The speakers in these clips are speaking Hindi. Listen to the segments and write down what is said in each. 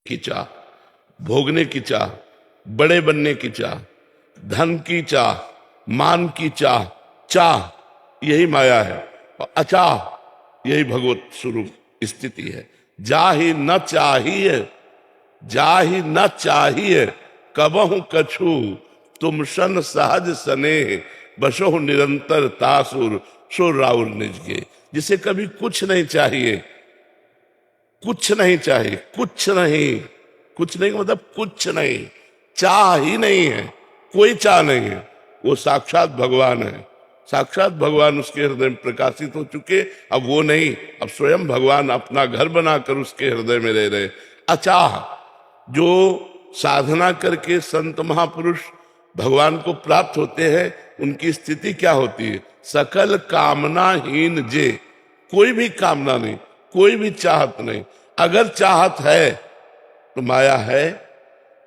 की चाह, भोगने की चाह, बड़े बनने की चाह, धन की चाह, मान की चाह, चाह यही माया है। और अचाह यही भगवत स्वरूप स्थिति है। जा ही न चाहिए, जा ही न चाहिए, कबहु कछु तुम सन सहज सने, बसो निरंतर तासुर सो राउर निज के। जिसे कभी कुछ नहीं चाहिए, कुछ नहीं चाहिए, कुछ नहीं, कुछ नहीं मतलब कुछ नहीं, चाह ही नहीं है, कोई चाह नहीं है, वो साक्षात भगवान है। साक्षात भगवान उसके हृदय में प्रकाशित हो चुके। अब वो नहीं, अब स्वयं भगवान अपना घर बनाकर उसके हृदय में रह रहे। अचाह, जो साधना करके संत महापुरुष भगवान को प्राप्त होते हैं, उनकी स्थिति क्या होती है? सकल कामनाहीन जे, कोई भी कामना नहीं, कोई भी चाहत नहीं। अगर चाहत है तो माया है,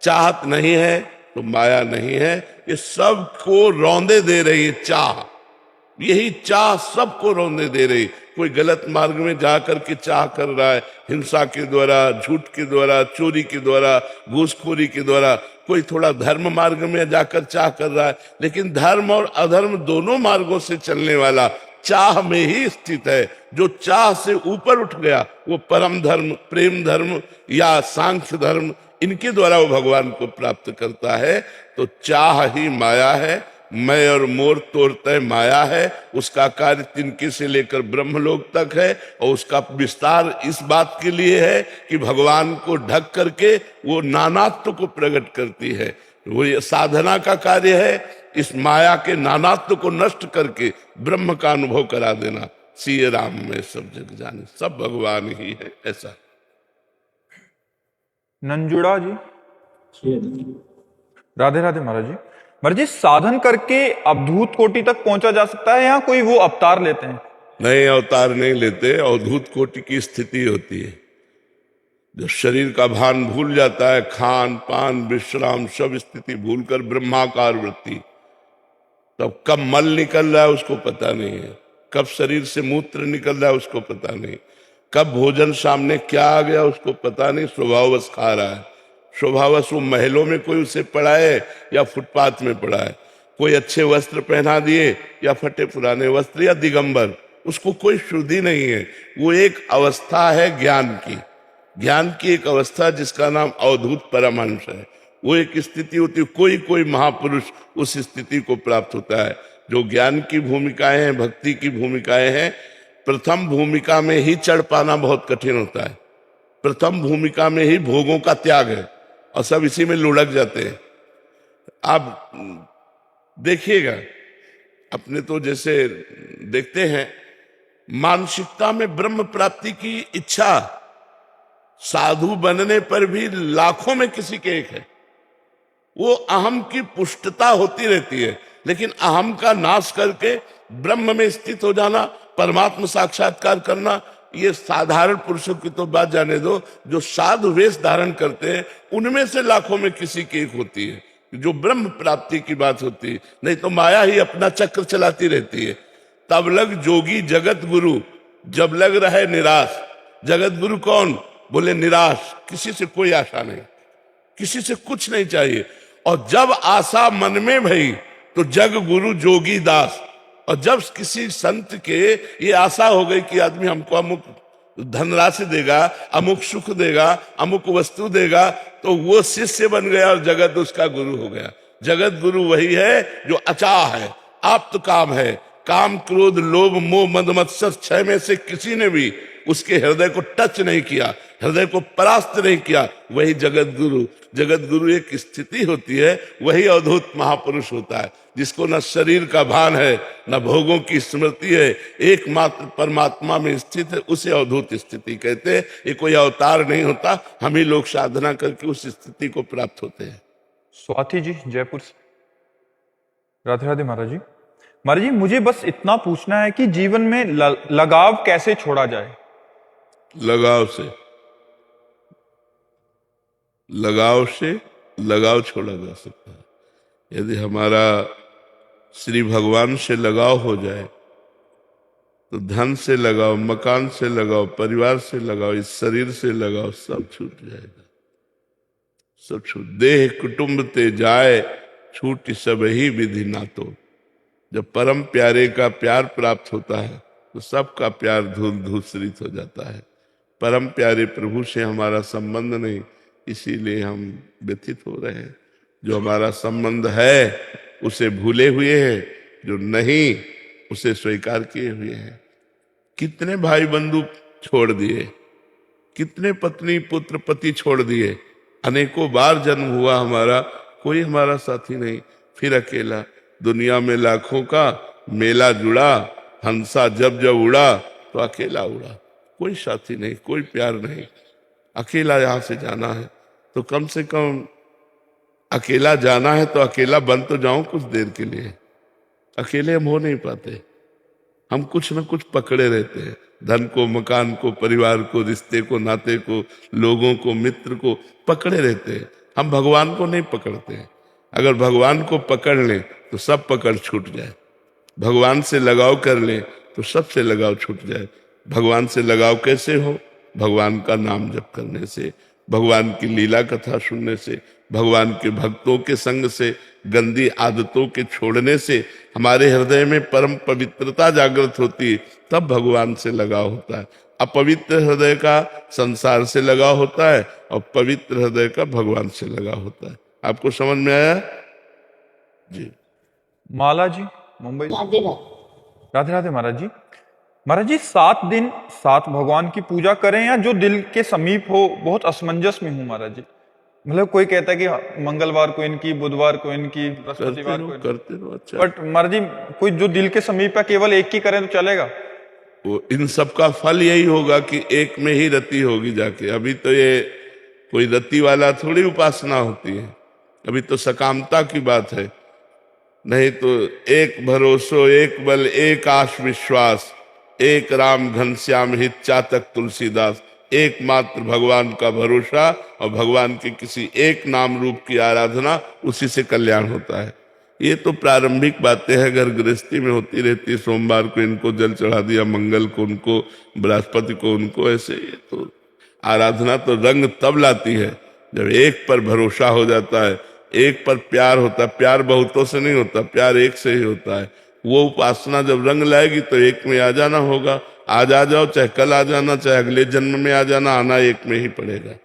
चाहत नहीं है तो माया नहीं है। ये सबको रौंदे दे रही है चाह, यही चाह सबको रौंदे दे रही। कोई गलत मार्ग में जाकर के चाह कर रहा है, हिंसा के द्वारा, झूठ के द्वारा, चोरी के द्वारा, घूसखोरी के द्वारा। कोई थोड़ा धर्म मार्ग में जाकर चाह कर रहा है, लेकिन धर्म और अधर्म दोनों मार्गों से चलने वाला चाह में ही स्थित है। जो चाह से ऊपर उठ गया वो परम धर्म, प्रेम धर्म या सांख्य धर्म, इनके द्वारा वो भगवान को प्राप्त करता है। तो चाह ही माया है, मैं और मोर तोड़ते माया है। उसका कार्य तिनके से लेकर ब्रह्मलोक तक है, और उसका विस्तार इस बात के लिए है कि भगवान को ढक करके वो नानात्व को प्रकट करती है। वो ये साधना का कार्य है, इस माया के नानात्व को नष्ट करके ब्रह्म का अनुभव करा देना। सीए राम में सब जग जाने, सब भगवान ही है, ऐसा। नंजुड़ा जी, राधे राधे महाराज जी। महाराज जी, साधन करके अवधूत कोटि तक पहुंचा जा सकता है, या कोई वो अवतार लेते हैं? नहीं, अवतार नहीं लेते, अवधूत कोटि की स्थिति होती है। जब शरीर का भान भूल जाता है, खान पान विश्राम सब स्थिति भूलकर ब्रह्माकार वृत्ति, तब कब मल निकल रहा है उसको पता नहीं है, कब शरीर से मूत्र निकल रहा है उसको पता नहीं, कब भोजन सामने क्या आ गया उसको पता नहीं, स्वभाववश खा रहा है। स्वभावश वो महलों में कोई उसे पड़ा है या फुटपाथ में पड़ा है, कोई अच्छे वस्त्र पहना दिए या फटे पुराने वस्त्र या दिगंबर, उसको कोई शुद्धि नहीं है। वो एक अवस्था है ज्ञान की, ज्ञान की एक अवस्था जिसका नाम अवधूत परमहंस है। वो एक स्थिति होती है, कोई कोई महापुरुष उस स्थिति को प्राप्त होता है। जो ज्ञान की भूमिकाएं हैं, भक्ति की भूमिकाएं हैं, प्रथम भूमिका में ही चढ़ पाना बहुत कठिन होता है। प्रथम भूमिका में ही भोगों का त्याग है, और सब इसी में लुढ़क जाते हैं। आप देखिएगा, अपने तो जैसे देखते हैं, मानसिकता में ब्रह्म प्राप्ति की इच्छा साधु बनने पर भी लाखों में किसी के एक है। वो अहम की पुष्टता होती रहती है, लेकिन अहम का नाश करके ब्रह्म में स्थित हो जाना, परमात्मा साक्षात्कार करना, ये साधारण पुरुषों की तो बात जाने दो। जो साधु वेश धारण करते हैं उनमें से लाखों में किसी की एक होती है जो ब्रह्म प्राप्ति की बात होती है। नहीं तो माया ही अपना चक्र चलाती रहती है। तब लग जोगी जगत गुरु, जब लग रहे निराश। जगत गुरु कौन? बोले निराश, किसी से कोई आशा नहीं, किसी से कुछ नहीं चाहिए। और जब आशा मन में भई तो जग गुरु जोगी दास। और जब किसी संत के ये आशा हो गई कि आदमी हमको अमुक धनराशि देगा, अमुक सुख देगा, अमुक वस्तु देगा, तो वो शिष्य बन गया और जगत उसका गुरु हो गया। जगत गुरु वही है जो अचाह है, आप्त काम है। काम क्रोध लोभ मोह मद मत्सर छह में से किसी ने भी उसके हृदय को टच नहीं किया, हृदय को परास्त नहीं किया, वही जगत गुरु। जगत गुरु एक स्थिति होती है, वही अवधूत महापुरुष होता है, जिसको न शरीर का भान है न भोगों की स्मृति है, एकमात्र परमात्मा में स्थित है, उसे अवधूत स्थिति कहते हैं। ये कोई अवतार नहीं होता, हम ही लोग साधना करके उस स्थिति को प्राप्त होते हैं। स्वाति जी, जयपुर से। राधे राधे महाराज जी। महाराज जी, मुझे बस इतना पूछना है कि जीवन में लगाव कैसे छोड़ा जाए? लगाव से, लगाव से लगाव छोड़ा जा सकता है। यदि हमारा श्री भगवान से लगाव हो जाए तो धन से लगाव, मकान से लगाव, परिवार से लगाव, इस शरीर से लगाव, सब छूट जाएगा। सब छूट। देह कुटुंब ते जाए, छूट सब ही विधि ना तो। जब परम प्यारे का प्यार प्राप्त होता है तो सबका प्यार धूल धूसरित हो जाता है। परम प्यारे प्रभु से हमारा संबंध नहीं, इसीलिए हम व्यथित हो रहे हैं। जो हमारा संबंध है उसे भूले हुए हैं, जो नहीं उसे स्वीकार किए हुए हैं। कितने भाई बंधु छोड़ दिए, कितने पत्नी पुत्र पति छोड़ दिए, अनेकों बार जन्म हुआ हमारा, कोई हमारा साथी नहीं, फिर अकेला। दुनिया में लाखों का मेला जुड़ा, हंसा जब जब उड़ा तो अकेला उड़ा। कोई साथी नहीं, कोई प्यार नहीं, अकेला यहां से जाना है। तो कम से कम अकेला जाना है तो अकेला बन तो जाऊं कुछ देर के लिए। अकेले हम हो नहीं पाते, हम कुछ न कुछ पकड़े रहते हैं। धन को, मकान को, परिवार को, रिश्ते को, नाते को, लोगों को, मित्र को पकड़े रहते हैं। हम भगवान को नहीं पकड़ते हैं। अगर भगवान को पकड़ लें तो सब पकड़ छूट जाए। भगवान से लगाव कर लें तो सबसे लगाव छूट जाए। भगवान से लगाव कैसे हो? भगवान का नाम जप करने से, भगवान की लीला कथा सुनने से, भगवान के भक्तों के संग से, गंदी आदतों के छोड़ने से हमारे हृदय में परम पवित्रता जागृत होती है। तब भगवान से लगाव होता है। अपवित्र हृदय का संसार से लगाव होता है और पवित्र हृदय का भगवान से लगाव होता है। आपको समझ में आया जी? माला जी, मुंबई। राधे राधे। राधे राधे महाराज जी। महाराज जी, 7 दिन 7 भगवान की पूजा करें या जो दिल के समीप हो? बहुत असमंजस में हूँ महाराज जी। मतलब कोई कहता है कि मंगलवार को इनकी, बुधवार को इनकी, बृहस्पतिवार को करते रहो। अच्छा, बट महाराज जी कोई जो दिल के समीप है केवल एक की करें तो चलेगा? वो इन सब का फल यही होगा कि एक में ही रति होगी जाके। अभी तो ये कोई रति वाला थोड़ी उपासना होती है, अभी तो सकामता की बात है। नहीं तो एक भरोसो, एक बल, एक आश विश्वास, एक राम घनश्याम हित चातक तुलसीदास। एकमात्र भगवान का भरोसा और भगवान के किसी एक नाम रूप की आराधना, उसी से कल्याण होता है। ये तो प्रारंभिक बातें हैं, घर गृहस्थी में होती रहती है। सोमवार को इनको जल चढ़ा दिया, मंगल को उनको, बृहस्पति को उनको, ऐसे। ये तो आराधना तो रंग तब लाती है जब एक पर भरोसा हो जाता है, एक पर प्यार होता है। प्यार बहुतों से नहीं होता, प्यार एक से ही होता है। वो उपासना जब रंग लाएगी तो एक में आ जाना होगा। आज आ जाओ, चाहे कल आ जाना, चाहे अगले जन्म में आ जाना, आना एक में ही पड़ेगा।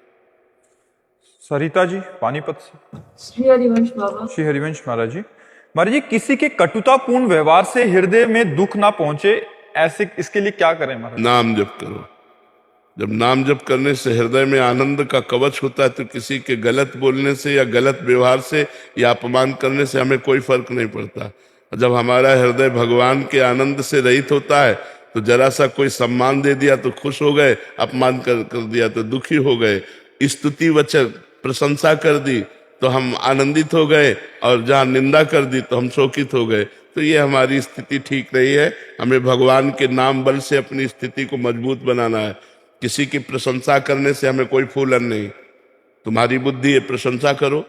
सरिता जी, पानीपत से। श्री हरिवंश बाबा। श्री हरिवंश महाराज जी। महाराज जी, किसी के कटुतापूर्ण व्यवहार से हृदय में दुख ना पहुंचे, ऐसे इसके लिए क्या करें महाराज? नाम जप करो। जब नाम जप करने से हृदय में आनंद का कवच होता है तो किसी के गलत बोलने से या गलत व्यवहार से या अपमान करने से हमें कोई फर्क नहीं पड़ता। जब हमारा हृदय भगवान के आनंद से रहित होता है तो जरा सा कोई सम्मान दे दिया तो खुश हो गए, अपमान कर दिया तो दुखी हो गए, स्तुति वचन प्रशंसा कर दी तो हम आनंदित हो गए, और जहाँ निंदा कर दी तो हम शोकित हो गए। तो ये हमारी स्थिति ठीक रही है। हमें भगवान के नाम बल से अपनी स्थिति को मजबूत बनाना है। किसी की प्रशंसा करने से हमें कोई फूलन नहीं। तुम्हारी बुद्धि है, प्रशंसा करो।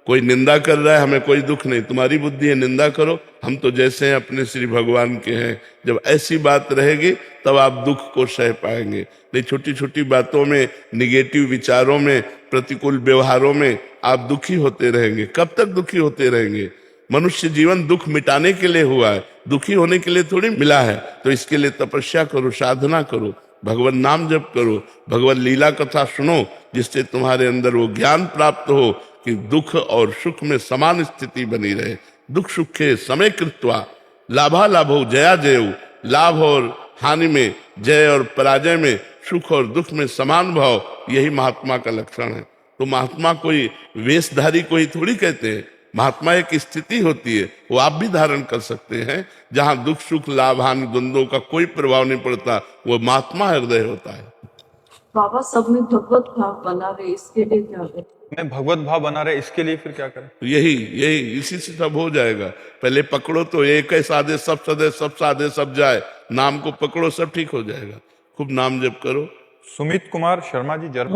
कोई निंदा कर रहा है, हमें कोई दुख नहीं, तुम्हारी बुद्धि है, निंदा करो। हम तो जैसे हैं अपने श्री भगवान के हैं। जब ऐसी बात रहेगी तब आप दुख को सह पाएंगे। नहीं छोटी छोटी बातों में, निगेटिव विचारों में, प्रतिकूल व्यवहारों में आप दुखी होते रहेंगे। कब तक दुखी होते रहेंगे? मनुष्य जीवन दुख मिटाने के लिए हुआ है, दुखी होने के लिए थोड़ी मिला है। तो इसके लिए तपस्या करो, साधना करो, भगवान नाम जप करो, भगवान लीला कथा सुनो, जिससे तुम्हारे अंदर वो ज्ञान प्राप्त हो कि दुख और सुख में समान स्थिति बनी रहे। दुख सुखे समय कृत्वा लाभा लाभो जया जयऊ। लाभ और हानि में, जय और पराजय में, सुख और दुख में समान भाव, यही महात्मा का लक्षण है। तो महात्मा कोई वेशधारी को ही थोड़ी कहते हैं। महात्मा एक स्थिति होती है, वो आप भी धारण कर सकते हैं, जहां दुख सुख लाभ हानि द्वंद्वों का कोई प्रभाव नहीं पड़ता। वो महात्मा हृदय होता है। बाबा सब में भगवत भाव बना रहे, इसके लिए क्या करें? मैं भगवत भाव बना रहे, इसके लिए फिर क्या करें? तो यही इसी से सब हो जाएगा। पहले पकड़ो तो एक है साधे सब सदे, सब साधे सब जाए। नाम को पकड़ो, सब ठीक हो जाएगा। खूब नाम जप करो। सुमित कुमार शर्मा जी, जर्मनी।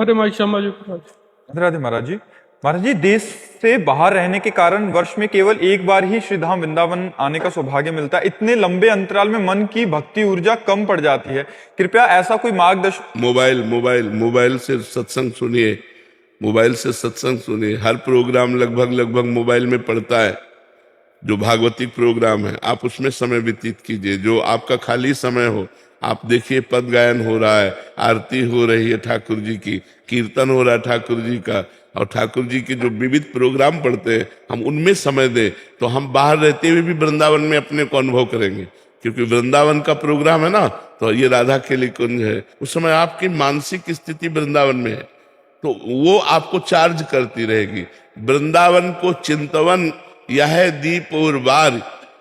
राधे राधे महाराज जी। महाराज जी, देश से बाहर रहने के कारण वर्ष में केवल एक बार ही श्री धाम वृंदावन आने का सौभाग्य मिलता है। इतने लंबे अंतराल में मन की भक्ति ऊर्जा कम पड़ जाती है। कृपया ऐसा कोई मार्गदर्शन। मोबाइल से सत्संग सुनिए, मोबाइल से सत्संग सुनिए। हर प्रोग्राम लगभग मोबाइल में पड़ता है। जो भागवतिक प्रोग्राम है आप उसमें समय व्यतीत कीजिए। जो आपका खाली समय हो आप देखिए, पद गायन हो रहा है, आरती हो रही है ठाकुर जी की, कीर्तन हो रहा है ठाकुर जी का, और ठाकुर जी के जो विविध प्रोग्राम पढ़ते हैं हम उनमें समय दें तो हम बाहर रहते हुए भी वृंदावन में अपने को अनुभव करेंगे। क्योंकि वृंदावन का प्रोग्राम है ना, तो ये राधा केली कुंज है, उस समय आपकी मानसिक स्थिति वृंदावन में है तो वो आपको चार्ज करती रहेगी। वृंदावन को चिंतवन यह दीप और बार,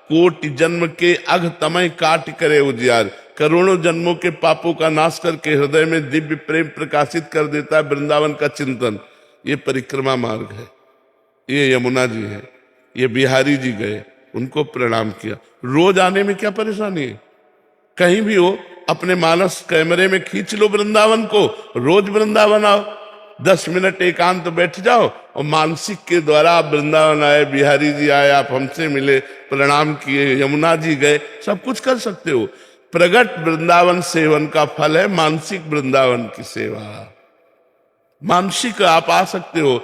कोटि जन्म के अघ तमय काट करे उजियार। करोड़ों जन्मों के पापों का नाश करके हृदय में दिव्य प्रेम प्रकाशित कर देता है वृंदावन का चिंतन। ये परिक्रमा मार्ग है। ये यमुना जी है, ये बिहारी जी गए, उनको प्रणाम किया। रोज आने में क्या परेशानी है? कहीं भी हो अपने मानस कैमरे में खींच लो वृंदावन को, रोज वृंदावन आओ, 10 मिनट एकांत तो बैठ जाओ और मानसिक के द्वारा आप वृंदावन आए, बिहारी जी आए, आप हमसे मिले, प्रणाम किए, यमुना जी गए, सब कुछ कर सकते हो। प्रगट वृंदावन सेवन का फल है मानसिक वृंदावन की सेवा। मानसिक आप आ सकते हो,